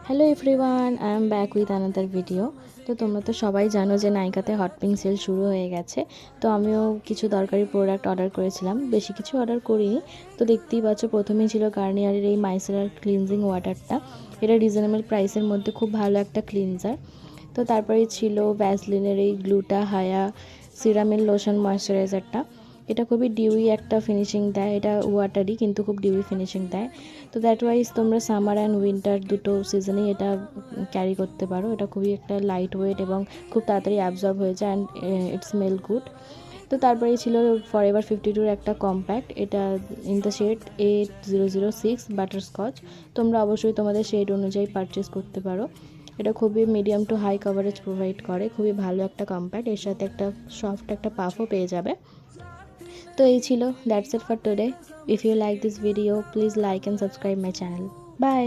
Hello everyone, I am back with another video. তো তোমরা তো সবাই জানো যে নাইকাতে হট পিঙ্ক সেল শুরু হয়ে গেছে। তো আমিও কিছু দরকারি প্রোডাক্ট অর্ডার করেছিলাম, বেশি কিছু অর্ডার করিনি। তো দেখতেই পাচ্ছ, প্রথমেই ছিল গার্নিয়ারের এই মাইসেলার ক্লিনজিং ওয়াটারটা। এটা রিজনেবল প্রাইসের মধ্যে খুব ভালো একটা ক্লিনজার। তো তারপরেই ছিল ভ্যাসলিনের এই গ্লুটা হায়া সিরামিল লোশন ময়শ্চারাইজারটা। এটা খুবই ডিউই একটা ফিনিশিং দেয়, এটা ওয়াটারই কিন্তু খুব ডিউই ফিনিশিং দেয়। তো দ্যাট ওয়াইজ তোমরা সামার অ্যান্ড উইন্টার দুটো সিজনেই এটা ক্যারি করতে পারো। এটা খুবই একটা লাইট ওয়েট এবং খুব তাড়াতাড়ি অ্যাবজর্ব হয়ে যায় অ্যান্ড ইট স্মেল গুড। তো তারপরেই ছিল ফরএভার 52 একটা কম্প্যাক্ট, এটা ইন দ্য শেড 8006 বাটারস্কচ। তোমরা অবশ্যই তোমাদের শেড অনুযায়ী পারচেস করতে পারো। এটা খুবই medium to high coverage provide করে, খুবই ভালো একটা কম্প্যাক্ট। এর সাথে একটা সফট একটা পাফও পেয়ে যাবে। তো এই ছিল, that's it for today. If you like this video, please like and subscribe my channel. By.